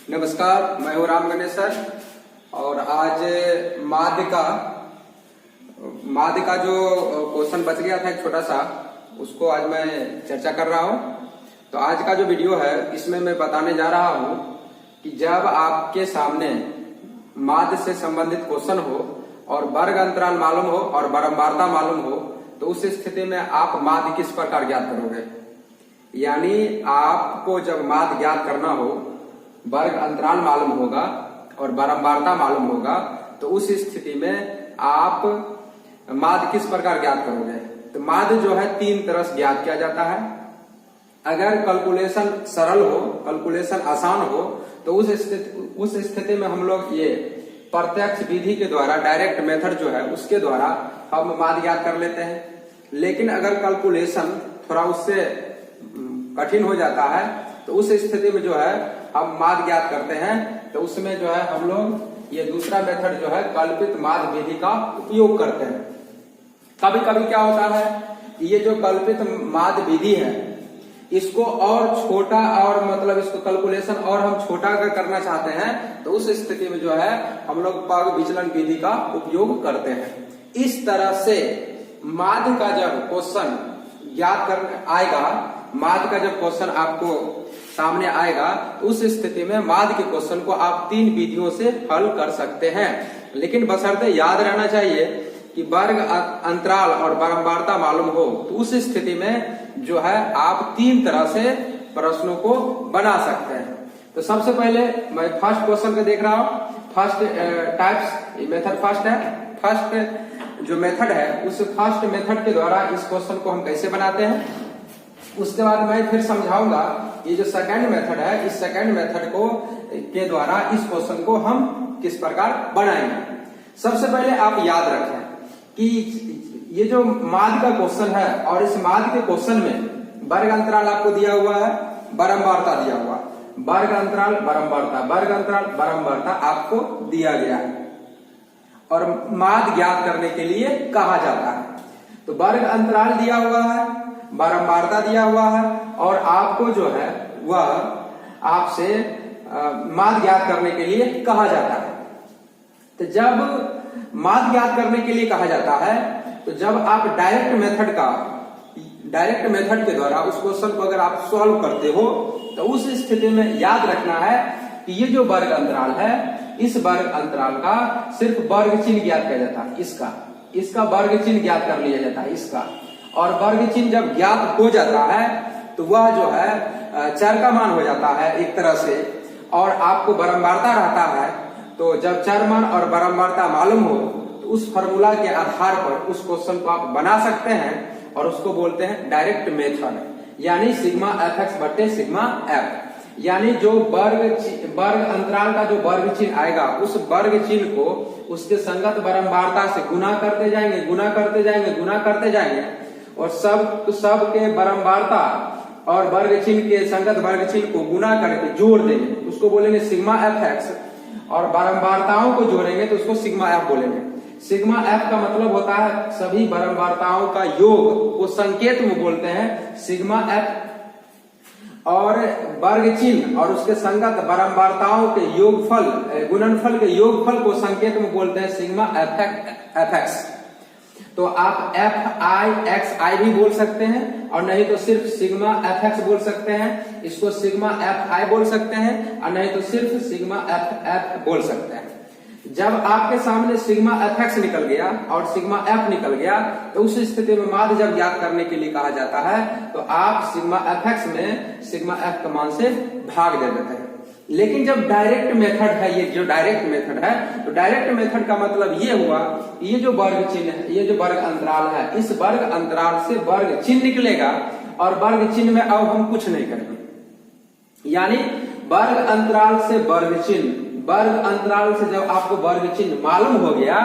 नमस्कार, मैं हूँ राम गणेश सर। और आज माध्य का जो क्वेश्चन बच गया था एक छोटा सा, उसको आज मैं चर्चा कर रहा हूँ। तो आज का जो वीडियो है इसमें मैं बताने जा रहा हूँ कि जब आपके सामने माध्य से संबंधित क्वेश्चन हो और वर्ग अंतराल मालूम हो और बारंबारता मालूम हो, तो उस स्थिति में आप माध्य किस प्रकार ज्ञात करोगे। यानी आपको जब माध्य ज्ञात करना हो, वर्ग अंतराल मालूम होगा और बारंबारता मालूम होगा, तो उस स्थिति में आप माध्य किस प्रकार ज्ञात करोगे। तो माध्य जो है तीन तरह से ज्ञात किया जाता है। अगर कैलकुलेशन सरल हो, कैलकुलेशन आसान हो, तो उस स्थिति में हम लोग ये प्रत्यक्ष विधि के द्वारा, डायरेक्ट मेथड जो है उसके द्वारा हम माध्य ज्ञात कर लेते हैं। लेकिन अगर कैलकुलेशन थोड़ा उससे कठिन हो जाता है, तो उस स्थिति में जो है हम माध्य ज्ञात करते हैं। तो उसमें जो है हम लोग ये दूसरा मेथड जो है कल्पित माध्य विधि का उपयोग करते हैं। कभी कभी क्या होता है, ये जो कल्पित माध्य विधि है इसको और छोटा, और मतलब इसको कैलकुलेशन और हम छोटा अगर करना चाहते हैं, तो उस स्थिति में जो है हम लोग पग विचलन विधि का उपयोग करते हैं। इस तरह से माध्य का जब क्वेश्चन ज्ञात करने आएगा, माध्य का जब क्वेश्चन आपको सामने आएगा, तो उस स्थिति में माध्य के क्वेश्चन को आप तीन विधियों से हल कर सकते हैं। लेकिन बशर्ते याद रहना चाहिए कि वर्ग अंतराल और बारंबारता मालूम हो, तो उस स्थिति में जो है आप तीन तरह से प्रश्नों को बना सकते हैं। तो सबसे पहले मैं फर्स्ट क्वेश्चन को देख रहा हूं। फर्स्ट टाइप्स मेथड फर्स्ट है। फर्स्ट जो मेथड है उस फर्स्ट मेथड के द्वारा इस क्वेश्चन को हम कैसे बनाते हैं, उसके बाद मैं फिर समझाऊंगा ये जो सेकंड मेथड है, इस सेकंड मेथड को के द्वारा इस क्वेश्चन को हम किस प्रकार बनाएंगे। सबसे पहले आप याद रखें कि ये जो माध्य का क्वेश्चन है और इस माध्य के क्वेश्चन में वर्ग अंतराल आपको दिया हुआ है, बारंबारता दिया हुआ है। वर्ग अंतराल बारंबारता, वर्ग अंतराल बारंबारता आपको दिया गया है और माध्य ज्ञात करने के लिए कहा जाता है। तो वर्ग अंतराल दिया हुआ है, बारंबारता दिया हुआ है और आपको जो है वह आपसे माध्य ज्ञात करने के लिए कहा जाता है। तो जब माध्य ज्ञात करने के लिए कहा जाता है, तो जब आप डायरेक्ट मेथड के द्वारा उस क्वेश्चन को अगर आप सॉल्व करते हो, तो उस स्थिति में याद रखना है कि ये जो वर्ग अंतराल है, इस वर्ग अंतराल का सिर्फ वर्ग चिन्ह ज्ञात किया जाता है। इसका वर्ग चिन्ह ज्ञात कर लिया जाता है इसका। और वर्ग चिन्ह जब ज्ञात हो जाता है तो वह जो है चर का मान हो जाता है एक तरह से, और आपको बारंबारता रहता है। तो जब चर मान और बारंबारता मालूम हो, तो उस फॉर्मूला के आधार पर उस क्वेश्चन को आप बना सकते हैं और उसको बोलते हैं डायरेक्ट मेथड, यानी सिग्मा एफ एक्स बटे सिग्मा एफ। यानी जो वर्ग अंतराल का जो वर्ग चिन्ह आएगा, उस वर्ग चिन्ह को उसके संगत बारंबारता से गुना करते जाएंगे और सब के बारंबारता और वर्ग चिन्ह के संगत वर्ग चिन्ह को गुना करके जोड़ देंगे, उसको बोलेंगे सिग्मा एफ एक्स। और बारंबारताओं को जोड़ेंगे तो उसको सिग्मा एफ बोलेंगे। सिग्मा एफ का मतलब होता है सभी बारंबारताओं का योग को संकेत में बोलते हैं सिग्मा एफ, और वर्ग चिन्ह और उसके संगत बारंबारताओं के योगफल, गुणनफल के योगफल को संकेत में बोलते हैं सिग्मा एफ एक्स। तो आप एफ आई एक्स आई भी बोल सकते हैं, और नहीं तो सिर्फ सिग्मा एफ एक्स बोल सकते हैं। इसको सिग्मा एफ आई बोल सकते हैं, और नहीं तो सिर्फ सिग्मा एफ बोल सकते हैं। जब आपके सामने सिग्मा एफ एक्स निकल गया और सिग्मा एफ निकल गया, तो उस स्थिति में माध्य जब ज्ञात करने के लिए कहा जाता है, तो आप सिग्मा एफ एक्स में सिग्मा एफ का मान से भाग दे देते हैं। लेकिन जब डायरेक्ट मेथड है, ये जो डायरेक्ट मेथड है, तो डायरेक्ट मेथड का मतलब ये हुआ कि ये जो वर्ग चिन्ह है, ये जो वर्ग अंतराल है, इस वर्ग अंतराल से वर्ग चिन्ह निकलेगा और वर्ग चिन्ह में अब हम कुछ नहीं करेंगे। यानी वर्ग अंतराल से वर्ग चिन्ह, वर्ग अंतराल से जब आपको वर्ग चिन्ह मालूम हो गया,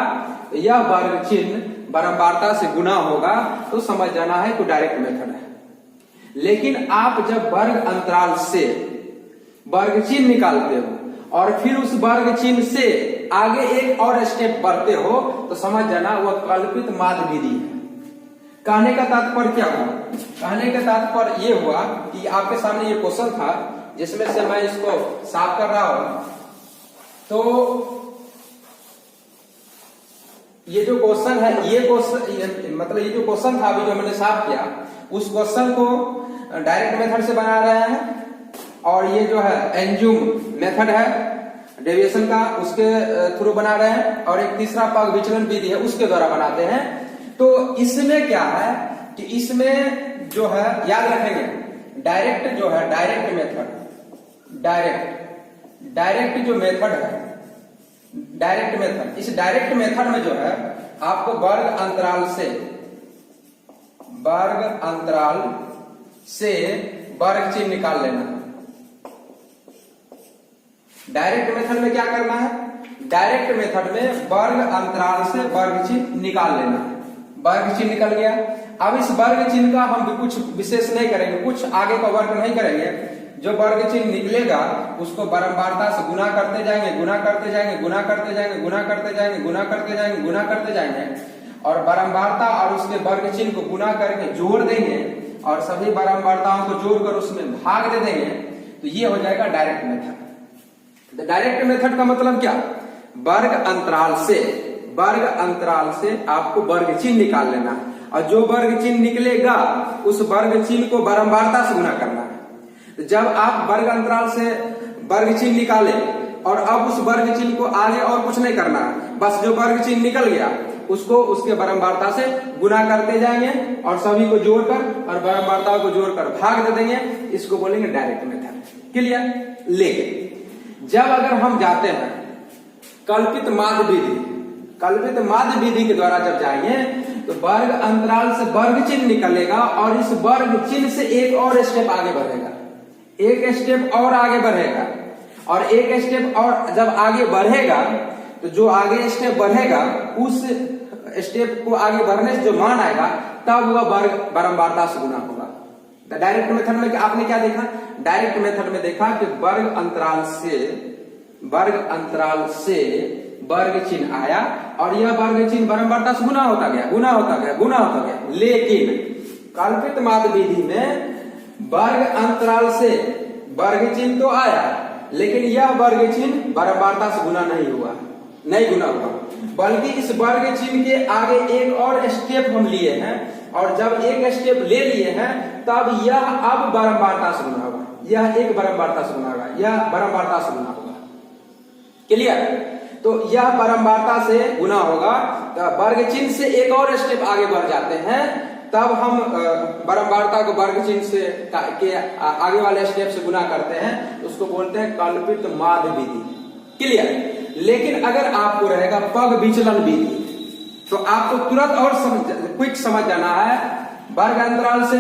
तो यह वर्ग चिन्ह बारंबारता से गुना होगा, तो समझ जाना है कि डायरेक्ट मेथड है। लेकिन आप जब वर्ग अंतराल से वर्ग चिन्ह निकालते हो और फिर उस वर्ग चिन्ह से आगे एक और स्टेप बढ़ते हो, तो समझ जाना वह कल्पित माध्य विधि है। कहने का तात्पर्य क्या हुआ? कहने का तात्पर्य ये हुआ कि आपके सामने ये क्वेश्चन था जिसमें से मैं इसको साफ कर रहा हूं। तो ये जो क्वेश्चन है, ये क्वेश्चन मतलब ये जो क्वेश्चन था अभी जो मैंने साफ किया, उस क्वेश्चन को डायरेक्ट मेथड से बना रहे हैं, और ये जो है एंजुम मेथड है डेविएशन का, उसके थ्रू बना रहे हैं, और एक तीसरा पग विचलन विधि है उसके द्वारा बनाते हैं। तो इसमें क्या है कि इसमें जो है याद रखेंगे, डायरेक्ट जो है डायरेक्ट मेथड, डायरेक्ट जो मेथड है, डायरेक्ट मेथड, इस डायरेक्ट मेथड में जो है आपको वर्ग अंतराल से वर्ग चिन्ह निकाल लेना है। डायरेक्ट मेथड में क्या करना है, डायरेक्ट मेथड में वर्ग अंतराल से वर्ग चिन्ह निकाल लेना है। वर्ग चिन्ह निकल गया। अब इस वर्ग चिन्ह का हम कुछ विशेष नहीं करेंगे, कुछ आगे का वर्ग नहीं करेंगे। जो वर्ग चिन्ह निकलेगा उसको बारंबारता से गुना करते जाएंगे, गुना करते जाएंगे, गुना करते जाएंगे, गुना करते जाएंगे, गुना करते जाएंगे, गुना करते जाएंगे, और बारंबारता और उसके वर्ग चिन्ह को गुना करके जोड़ देंगे, और सभी बारंबारताओं को जोड़कर उसमें भाग दे देंगे। तो ये हो जाएगा डायरेक्ट मेथड। डायरेक्ट मेथड का मतलब क्या, वर्ग अंतराल से आपको वर्ग चिन्ह निकाल लेना है, और जो वर्ग चिन्ह निकलेगा उस वर्ग चिन्ह को बारंबारता से गुना करना है। तो जब आप वर्ग अंतराल से वर्ग चिन्ह निकाले, और अब उस वर्ग चिन्ह को आगे और कुछ नहीं करना है, बस जो वर्ग चिन्ह निकल गया उसको उसके बारंबारता से गुना करते जाएंगे, और सभी को जोड़कर और बारंबारताओं को जोड़कर भाग दे देंगे। इसको बोलेंगे डायरेक्ट मेथड। क्लियर। लेकिन जब अगर हम जाते हैं कल्पित माध्य विधि के द्वारा जब जाएंगे, तो वर्ग अंतराल से वर्ग चिन्ह निकलेगा, और इस वर्ग चिन्ह से एक और स्टेप आगे बढ़ेगा, एक स्टेप और आगे बढ़ेगा, और एक स्टेप और जब आगे बढ़ेगा, तो जो आगे स्टेप बढ़ेगा उस स्टेप को आगे बढ़ने से जो मान आएगा, तब वह वर्ग बारंबारता से गुना होगा। डायरेक्ट मेथड में आपने क्या देखा, डायरेक्ट मेथड में देखा कि वर्ग अंतराल से वर्ग चिन्ह आया, और यह वर्ग चिन्ह बारंबारता से गुना होता गया, गुना होता गया, गुना होता गया। लेकिन कल्पित माध्य विधि में वर्ग अंतराल से वर्ग चिन्ह तो आया, लेकिन यह वर्ग चिन्ह बारंबारता से गुना नहीं हुआ, बल्कि इस वर्ग चिन्ह के आगे एक और स्टेप हम लिए हैं, और जब एक स्टेप ले लिए हैं तब यह अब बारंबारता से गुना होगा, यह एक बारंबारता से गुना होगा, यह बारंबारता से गुना होगा। क्लियर। तो यह बारंबारता से गुना होगा, तो वर्ग चिन्ह से एक और स्टेप आगे बढ़ जाते हैं, तब हम बारंबारता को वर्ग चिन्ह से के आगे वाले स्टेप से गुना करते हैं, उसको बोलते हैं कल्पित माध्य विधि। क्लियर। लेकिन अगर आपको रहेगा पग विचलन विधि, तो आपको तुरंत और क्विक समझ जाना है, वर्ग अंतराल से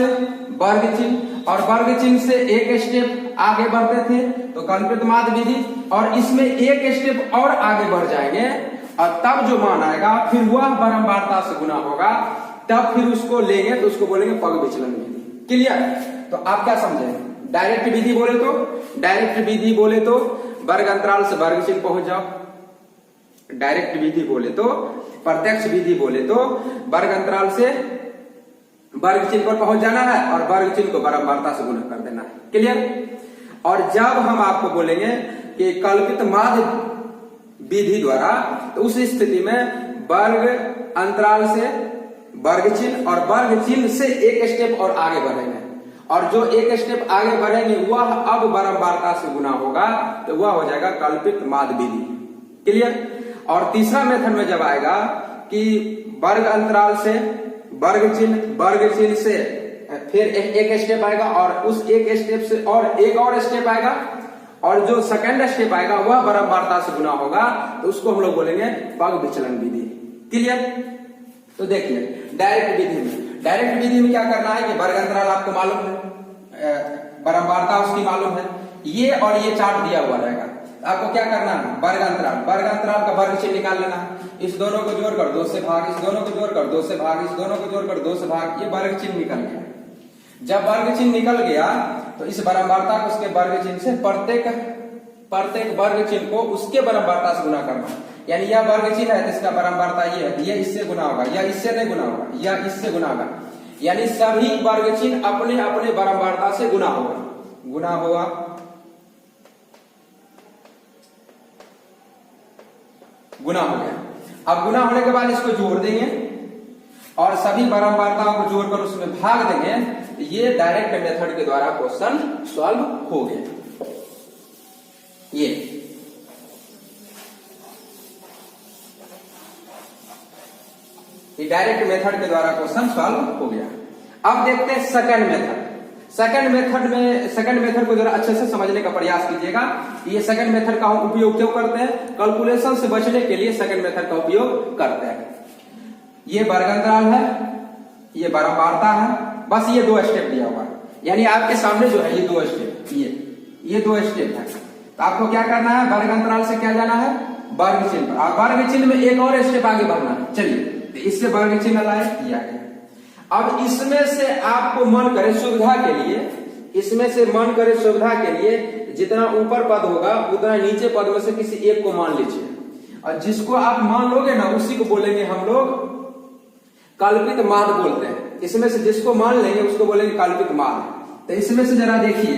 वर्ग चिन्ह, और वर्ग चिन्ह से एक स्टेप आगे बढ़ते थे तो कल्पित माध्य विधि, और इसमें एक स्टेप और आगे बढ़ जाएंगे, और तब जो मान आएगा फिर वह बारंबारता से गुना होगा, तब फिर उसको लेंगे तो उसको बोलेंगे पग विचलन विधि। क्लियर। तो आप क्या समझे, डायरेक्ट विधि बोले तो वर्ग अंतराल से वर्ग चिन्ह पहुंच जाओ, डायरेक्ट विधि बोले तो, प्रत्यक्ष विधि बोले तो वर्ग अंतराल से वर्ग चिन्ह पर पहुंच जाना है, और वर्ग चिन्ह को बारंबारता से गुना कर देना है। क्लियर। और जब हम आपको बोलेंगे कि कल्पित माध्य विधि द्वारा, तो उस स्थिति में वर्ग अंतराल से वर्ग चिन्ह और वर्ग चिन्ह से एक स्टेप और आगे बढ़ेंगे, और जो एक स्टेप आगे बढ़ेंगे वह अब बारंबारता से गुना होगा, तो वह हो जाएगा कल्पित माध्य विधि। क्लियर। और तीसरा मेथड में जब आएगा कि वर्ग अंतराल से वर्ग चिन्ह से फिर एक स्टेप आएगा, और उस एक स्टेप से और एक और स्टेप आएगा, और जो सेकंड स्टेप आएगा वह बारंबारता से गुना होगा, तो उसको हम लोग बोलेंगे पग विचलन विधि। क्लियर। तो देखिए डायरेक्ट विधि में क्या करना है कि वर्ग अंतराल आपको मालूम है, बारंबारता उसकी मालूम है, ये और ये चार्ट दिया हुआ रहेगा। आपको क्या करना है, वर्ग अंतराल का वर्ग चिन्ह निकाल लेना है, इस दोनों को जोड़कर 2 से भाग, इस दोनों को जोड़कर 2 से भाग, इस दोनों को जोड़कर 2 से भाग, ये वर्ग चिन्ह निकल गया। जब वर्ग चिन्ह निकल गया तो इस बारंबारता को उसके वर्ग चिन्ह से प्रत्येक वर्ग चिन्ह को उसके बारंबारता से गुना करना, यानी यह वर्ग चिन्ह है जिसका बारंबारता ये है, यह इससे गुना होगा, यह इससे नहीं गुना होगा, यह इससे गुना होगा, यानी सभी वर्ग चिन्ह अपने अपने बारंबारता से गुना होगा, गुना हो गया। अब गुना होने के बाद इसको जोड़ देंगे और सभी बारंबारताओं को जोड़कर उसमें भाग देंगे। ये डायरेक्ट मेथड के द्वारा क्वेश्चन सॉल्व हो गया। ये डायरेक्ट मेथड के द्वारा क्वेश्चन सॉल्व हो गया। अब देखते हैं सेकंड मेथड। सेकंड मेथड को जरा अच्छे से समझने का प्रयास कीजिएगा। ये सेकंड मेथड का हम उपयोग क्यों करते हैं? कैलकुलेशन से बचने के लिए सेकंड मेथड का उपयोग करते हैं। ये वर्ग अंतराल है, ये बारंबारता है, बस ये 2 स्टेप दिया हुआ है। यानी आपके सामने जो है ये 2 स्टेप, ये 2 स्टेप है। तो आपको क्या करना है? वर्ग अंतराल से क्या जाना है? वर्ग चिन्ह पर। वर्ग चिन्ह में एक और स्टेप आगे बढ़ना है। चलिए, तो इससे वर्ग चिन्ह लाए, किया गया। अब इसमें से आपको मन करे सुविधा के लिए, इसमें से मन करे सुविधा के लिए जितना ऊपर पद होगा उतना नीचे पद में से किसी एक को मान लीजिए, और जिसको आप मान लोगे ना उसी को बोलेंगे हम लोग कल्पित माद बोलते हैं। इसमें से जिसको मान लेंगे उसको बोलेंगे कल्पित माद। तो इसमें से जरा देखिए,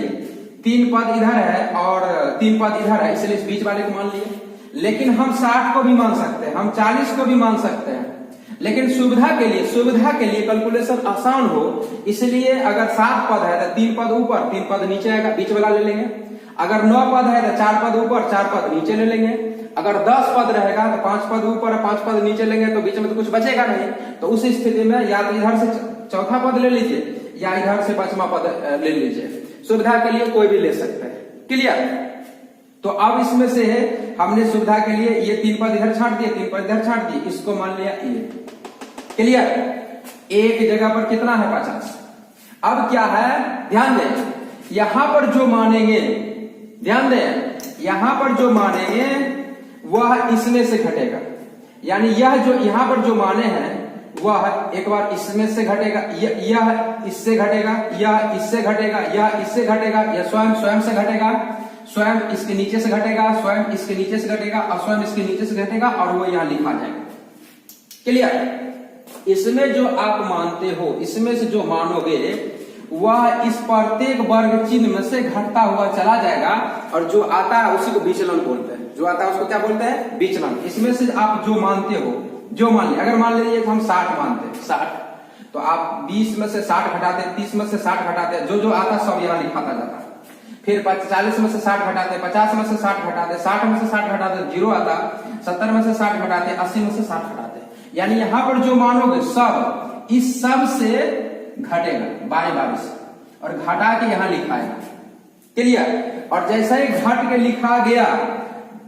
3 पद इधर है और 3 पद इधर है, इसलिए इस बीच वाले को मान लिए। लेकिन हम 60 को भी मान सकते हैं, हम 40 को भी मान सकते हैं। लेकिन सुविधा के लिए कैलकुलेशन आसान हो, इसलिए अगर 7 पद है तो 3 पद ऊपर 3 पद नीचे आएगा, बीच वाला ले लेंगे। अगर 9 पद है तो 4 पद ऊपर 4 पद नीचे ले लेंगे। अगर 10 पद रहेगा तो 5 पद ऊपर और 5 पद नीचे लेंगे, तो बीच में तो कुछ बचेगा नहीं। तो उस स्थिति में या तो इधर से चौथा पद ले लीजिए या इधर से 5वां पद ले लीजिए। सुविधा के लिए कोई भी ले सकते हैं। क्लियर? तो अब इसमें से हमने सुविधा के लिए ये 3 पद इधर छाट दिए, 3 पद इधर छाट दिए, इसको मान लिया ये। क्लियर? एक जगह पर कितना है? 50। अब क्या है? ध्यान दें, यहां पर जो मानेंगे, ध्यान दें, यहां पर जो मानेंगे वह इसमें से घटेगा। यानी यह जो यहां पर जो माने हैं वह एक बार इसमें से घटेगा, यह इससे घटेगा, यह इससे घटेगा, यह इससे घटेगा, यह स्वयं से घटेगा, स्वयं इसके नीचे से घटेगा, स्वयं इसके नीचे से घटेगा और स्वयं इसके नीचे से घटेगा, और वो यहां लिखा जाएगा। क्लियर? इसमें जो आप मानते हो, इसमें से जो मानोगे वह इस प्रत्येक वर्ग चिन्ह में से घटता हुआ चला जाएगा, और जो आता है उसी को विचलन बोलते हैं। जो आता है उसको क्या बोलते हैं? विचलन। इसमें से आप जो मानते हो, जो मान लिया, अगर मान लीजिए हम 60 मानते हैं, 60, तो आप 20 में से 60 घटाते, 30 में से 60 घटाते, जो आता सब यहाँ लिखाता जाता है। फिर 40 में से 60 घटाते, 50 में से 60 घटाते, 60 में से 60 घटाते, 0 आता, 70 में से 60 घटाते, 80 में से 60 घटाते। यानी यहां पर जो मानोगे सब इस सब से घटेगा बारी बारी से, और घटा के यहां लिखाएगा। क्लियर? और जैसे ही घट के लिखा गया,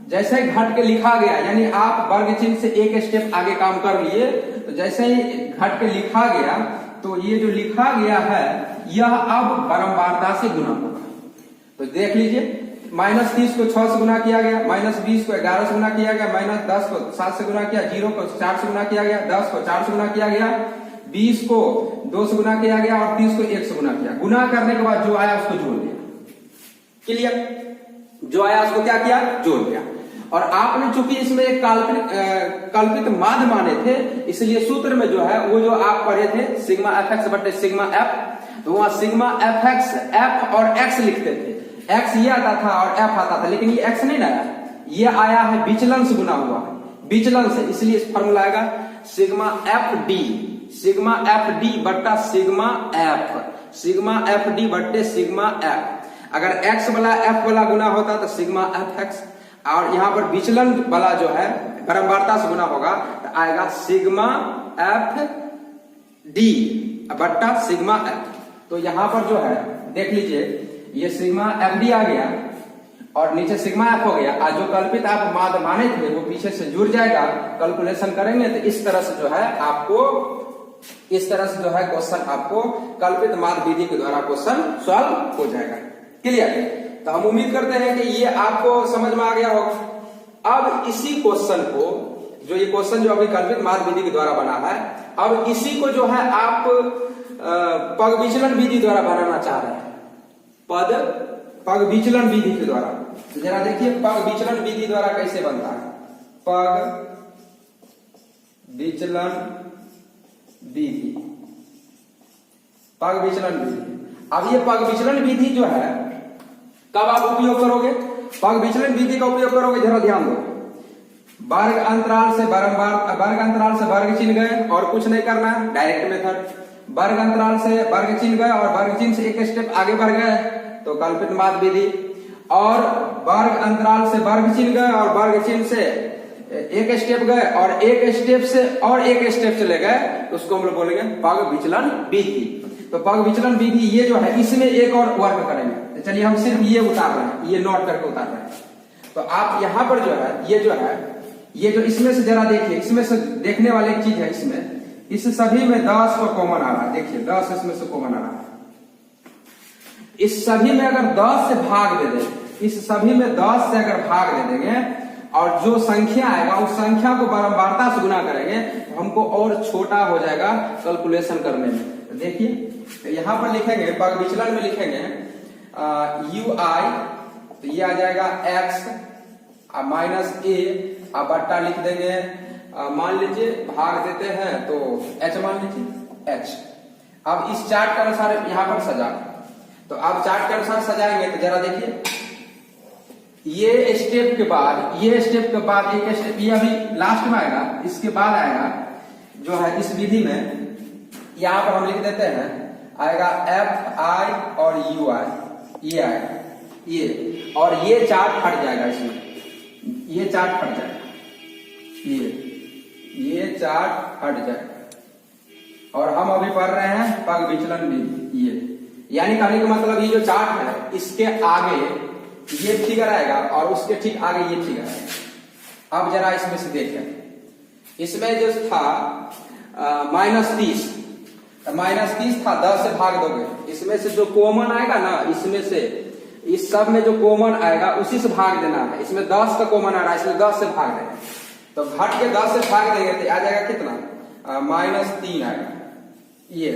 जैसे ही घट के लिखा गया, यानी आप वर्ग चिन्ह से एक स्टेप आगे काम कर लिए, तो जैसे ही घट के लिखा गया, तो ये जो लिखा गया है यह अब बारंबारता से गुना होगा। तो देख लीजिए, -30 को 6 से गुना किया गया, -20 को 11 से गुना किया गया, -10 को 7 से गुना किया, 0 को 4 से गुना किया गया, 10 को 4 से गुना किया गया, 20 को 2 से गुना किया गया और 30 को 1 से गुना किया। गुना करने के बाद जो आया उसको जोड़ दिया। क्लियर? जो आया उसको क्या किया? जोड़ दिया। और आपने चूंकि इसमें एक कल्पित माध्य माने थे, इसलिए सूत्र में जो है वो जो आप पढ़े थे सिग्मा fx बटे सिग्मा f, तो वहां सिग्मा fx, f और x लिखते थे। x ये आता था और f आता था, लेकिन ये x नहीं आया, ये आया है विचलन से गुना हुआ, विचलन से, इसलिए इस फॉर्मूला आएगा सिग्मा fd बट्टा सिग्मा f, सिग्मा fd बट्टे सिग्मा f। अगर x वाला f वाला गुना होता तो सिग्मा fx, और यहां पर विचलन वाला जो है बारंबारता से गुना होगा तो आएगा सिग्मा fd बट्टा सिग्मा f। तो यहां पर जो है देख लीजिए, ये सिग्मा fd आ गया और नीचे सिग्मा f हो गया। आज जो कल्पित आप माध्य माने थे वो पीछे से जुड़ जाएगा। कैलकुलेशन करेंगे तो इस तरह से जो है आपको, इस तरह से जो है क्वेश्चन आपको कल्पित माध्य विधि के द्वारा क्वेश्चन सॉल्व हो जाएगा। क्लियर? तो हम उम्मीद करते हैं कि ये आपको समझ में आ गया होगा। अब इसी क्वेश्चन को, जो ये क्वेश्चन जो अभी कल्पित माध्य विधि के द्वारा बना है, अब इसी को जो है आप पग विचलन विधि द्वारा बनाना चाह रहे हैं, पग विचलन विधि के द्वारा। तो जरा देखिए पग विचलन विधि द्वारा कैसे बनता है। पग विचलन विधि, पग विचलन विधि। अब ये पग विचलन विधि जो है कब आप उपयोग करोगे? पग विचलन विधि का उपयोग करोगे, जरा ध्यान दो। वर्ग अंतराल से वर्ग अंतराल से वर्ग चिन्ह गए और कुछ नहीं करना, डायरेक्ट मेथड। वर्ग अंतराल से वर्ग चिन्ह गए और वर्ग चिन्ह से एक स्टेप आगे बढ़ गए तो कल्पित माध्य विधि। और वर्ग अंतराल से वर्ग चिन्ह गए और वर्ग चिन्ह से एक स्टेप गए और एक स्टेप से और एक स्टेप चले गए, उसको हम लोग बोलेंगे पग विचलन विधि। तो पग विचलन विधि ये जो है, इसमें एक और वर्क करेंगे। तो चलिए हम सिर्फ ये उतार रहे हैं, ये नोट करके उतार रहे हैं। तो आप यहां पर जो है, ये जो इसमें से जरा देखिए, इसमें से देखने वाली एक चीज है, इसमें इस सभी में 10 को कॉमन आ रहा है। देखिए 10 इसमें से कॉमन आ रहा है। इस सभी में अगर 10 से भाग दे दें, इस सभी में 10 से अगर भाग दे देंगे और जो संख्या आएगा उस संख्या को बारंबारता से गुना करेंगे तो हमको और छोटा हो जाएगा कैलकुलेशन करने में। तो देखिए यहां पर लिखेंगे, पग विचलन में लिखेंगे UI, तो ये आ जाएगा x माइनस a, बट्टा लिख देंगे, मान लीजिए भाग देते हैं तो h मान लीजिए h। अब इस चार्ट के अनुसार यहां पर सजा, तो आप चार्ट के अनुसार सजाएंगे तो जरा देखिए, ये स्टेप के बाद एक स्टेप, ये अभी लास्ट में आएगा, इसके बाद आएगा जो है इस विधि में, यहां पर हम लिख देते हैं, आएगा FI और UI, ये आएगा ये, और ये चार्ट हट जाएगा, इसमें ये चार्ट हट जाएगा, ये चार्ट हट जाएगा। और हम अभी पढ़ रहे हैं पग विचलन विधि। ये यानी कहने का मतलब, ये जो चार्ट है इसके आगे ये फिगर आएगा और उसके ठीक आगे ये फिगर आएगा। अब जरा इसमें से देखें, इसमें जो था -30, -30 था, 10 से भाग दोगे, इसमें से जो कॉमन आएगा ना, इसमें से इस सब में जो कॉमन आएगा उसी से भाग देना है। इसमें 10 का कॉमन आ रहा है, इसलिए 10 से भाग देंगे, तो घट के 10 से भाग देंगे तो आ जाएगा कितना, -3 आएगा ये।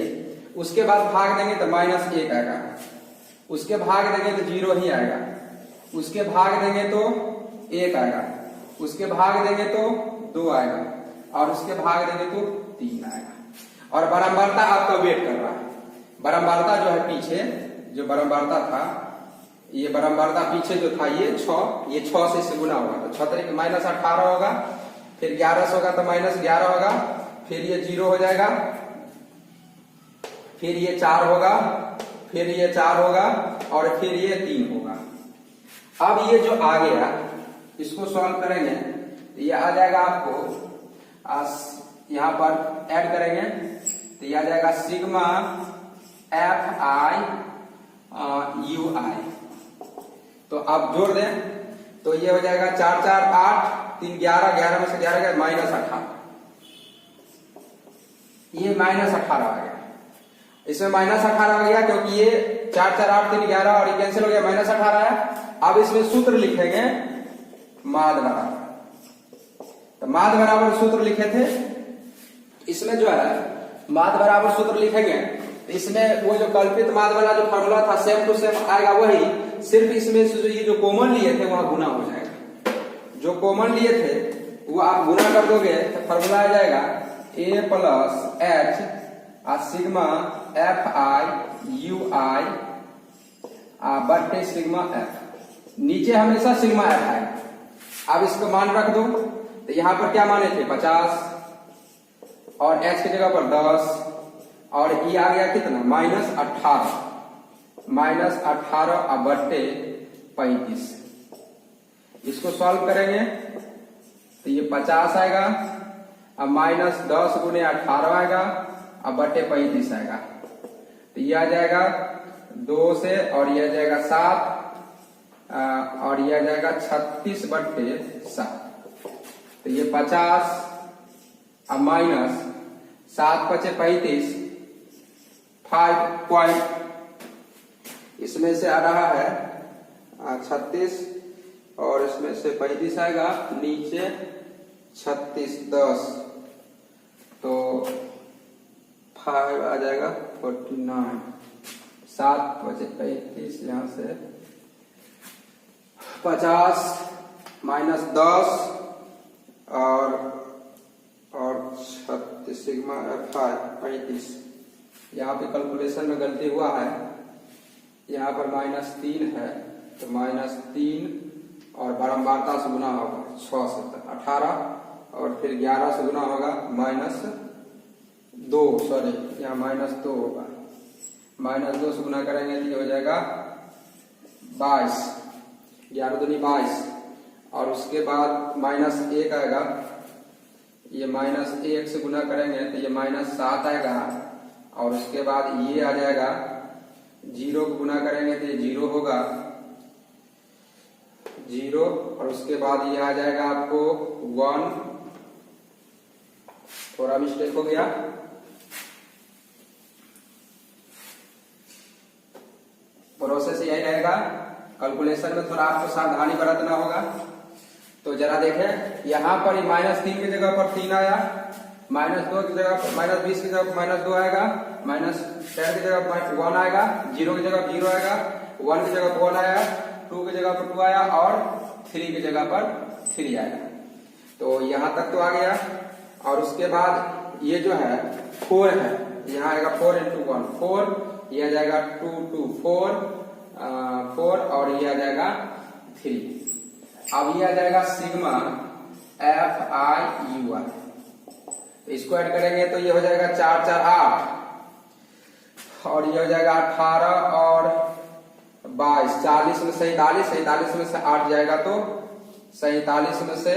उसके बाद भाग देंगे तो -1 आएगा, उसके भाग देंगे तो 0 ही आएगा, उसके भाग देंगे तो 1 आएगा, उसके भाग देंगे तो 2 आएगा, और उसके भाग देंगे तो 3 आएगा। और बारंबारता आपका वेट कर रहा है। बारंबारता जो है पीछे जो बारंबारता था, ये बारंबारता पीछे जो था ये 6 से इससे गुना होगा तो 6 के -18 होगा, फिर 11 से होगा तो -11 होगा, फिर ये 0 हो जाएगा, फिर ये 4 होगा, फिर ये 4 होगा, और फिर ये 3 होगा। अब ये जो आ गया इसको सॉल्व करेंगे, ये आ जाएगा आपको, यहां पर ऐड करेंगे तो ये आ जाएगा सिग्मा FI UI। तो आप जोड़ दें तो ये हो जाएगा 4 4 8 3 11, 11 में से 11 गया -18, ये -18 आ गया। इसमें -18 आ गया क्योंकि ये 4 4 8 3 11 और ये कैंसिल हो गया, -18 आया। अब इसमें सूत्र लिखेंगे माद बराबर। तो माद बराबर सूत्र लिखे थे, इसमें जो है माद बराबर सूत्र लिखेंगे, इसमें वो जो कल्पित माद वाला जो फॉर्मूला था सेम टू सेम आएगा वही, सिर्फ इसमें से जो ये जो कॉमन लिए थे वहां गुना हो जाएगा। जो कॉमन लिए थे वो आप गुना कर दोगे तो फॉर्मूला आ जाएगा A + H sigma FI UI बटे सिग्मा F। नीचे हमेशा सिग्मा F है। अब इसको मान रख दो, तो यहां पर क्या माने थे 50 और H की जगह पर 10, और ये आ गया कितना -18 बटे 35। इसको सॉल्व करेंगे तो ये 50 आएगा, अब -10 × 18 आएगा, अब बटे 35 आएगा, तो ये आ जाएगा 2 से, और ये आ जाएगा 7, और ये आ जाएगा 36 बटे 7। तो ये 50 अब -7 × 35 5 पॉइंट, इसमें से आ रहा है 36 और इसमें से 35 आएगा, नीचे 36 10, तो 5 आ जाएगा 49। 7 × 35 यहां से 50 -10 और 36 सिग्मा FI 35। यहाँ पे कैलकुलेशन में गलती हुआ है, यहाँ पर -3 है तो -3 और बारंबारता से गुना होगा, 6 से 18 और फिर 11 से गुना होगा -2, सॉरी यहाँ -2 होगा, -2 से गुना करेंगे तो ये हो जाएगा 22, 11 दूनी 22 और उसके बाद -1 आएगा, ये -1 से गुना करेंगे तो ये -7 आएगा और उसके बाद ये आ जाएगा 0 को गुना करेंगे तो ये 0 होगा 0 और उसके बाद ये आ जाएगा आपको 1, थोड़ा मिस्टेक हो गया, प्रोसेस यही रहेगा। कैलकुलेशन में थोड़ा आपको सावधानी बरतना होगा। तो जरा देखें यहाँ पर -3 की जगह पर 3 आया, -2 की जगह पर -20 की जगह पर -2 आएगा, -10 की जगह पर 1 आएगा, 0 की जगह पर 0 आएगा, 1 की जगह पर 1 आया, 2 की जगह पर 2 आया और 3 की जगह पर 3 आएगा। तो यहाँ तक तो आ गया और उसके बाद ये जो है 4 है, यहाँ आएगा 4 × 1 4, ये आ जाएगा 2 2 4 और ये आ जाएगा 3। अब ये आ जाएगा सिग्मा FIUI, इसको ऐड करेंगे तो ये हो जाएगा 4 4 8 और ये हो जाएगा 18 और 22, 40 में से 47 में से 8 जाएगा तो 47 में से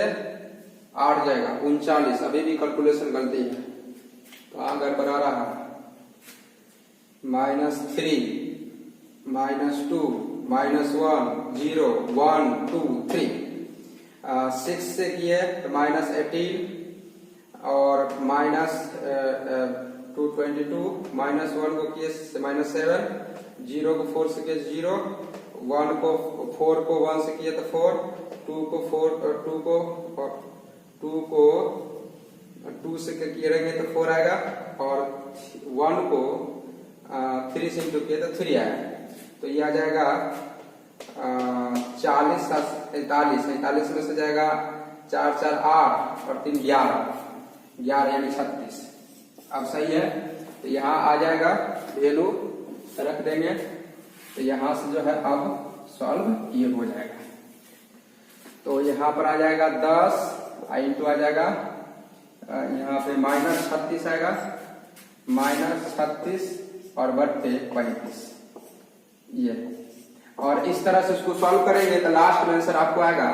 8 जाएगा 39। अभी भी कैलकुलेशन गलती है, कहाँ गड़बड़ा रहा है, -3 -2 -1 0 1 2 3 6 से किए तो -18 और -222 -1 को किए -7, 0 को 4 से किए 0, 1 को 4 को 1 से किए तो 4, 2 को 2 से किए रहेंगे तो 4 आएगा और 1 को 3 से इंटू किए तो 3 आएगा। तो ये आ जाएगा 40 47 में से जाएगा 4 4 8 और 3 11 यानी 36। अब सही है तो यहाँ आ जाएगा वैल्यू रख देंगे तो यहाँ से जो है अब सॉल्व ये हो जाएगा। तो यहाँ पर आ जाएगा 10 इंटू आ जाएगा यहाँ पे -36 आएगा, -36 और बट्टे 35 ये, और इस तरह से उसको सॉल्व करेंगे तो लास्ट में आंसर आपको आएगा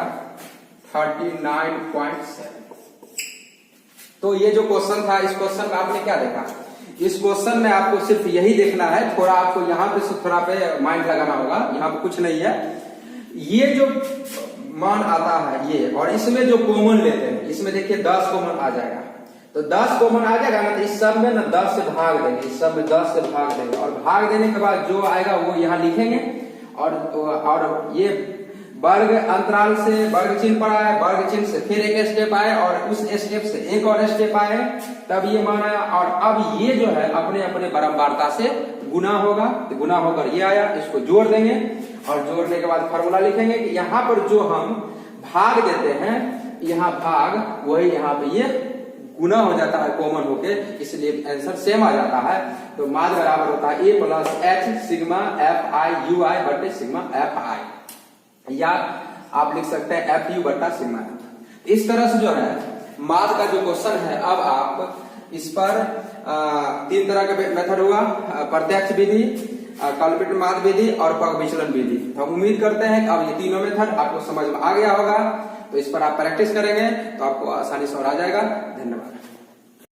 39.7। तो ये जो क्वेश्चन था, इस क्वेश्चन में आपने क्या देखा, इस क्वेश्चन में आपको सिर्फ यही देखना है, थोड़ा आपको यहाँ पे थोड़ा पे माइंड लगाना होगा, यहाँ पे कुछ नहीं है। ये जो मान आता है ये और इसमें जो कॉमन लेते हैं, इसमें देखिए 10 कॉमन आ जाएगा, तो 10 कॉमन आ जाएगा ना तो इस सब में ना 10 से भाग देंगे, इस सब में 10 से भाग देंगे और भाग देने के बाद जो आएगा वो यहाँ लिखेंगे और ये वर्ग अंतराल से वर्ग चिन्ह पर आए, वर्ग चिन्ह से फिर एक स्टेप आए और उस स्टेप से एक और स्टेप आए, तब ये मान आया और अब ये जो है अपने अपने बारंबारता से गुना होगा, तो गुना होकर ये आया, इसको जोड़ देंगे और जोड़ने के बाद फॉर्मूला लिखेंगे कि यहाँ पर जो हम भाग देते हैं, यहाँ भाग वही यहाँ पे ये गुना हो जाता है कॉमन होके, इसलिए आंसर सेम आ जाता है। तो मान बराबर होता है A + H सिग्मा FIUI बटे सिग्मा FI, या आप लिख सकते हैं FU बटा सिग्मा F। इस तरह से जो है माद का जो क्वेश्चन है, अब आप इस पर 3 तरह का मेथड हुआ, प्रत्यक्ष विधि, कल्पित माद विधि और पग विचलन विधि। तो हम उम्मीद करते हैं कि अब ये तीनों मेथड आपको समझ में आ गया होगा। तो इस पर आप प्रैक्टिस करेंगे तो आपको आसानी से और आ जाएगा। धन्यवाद।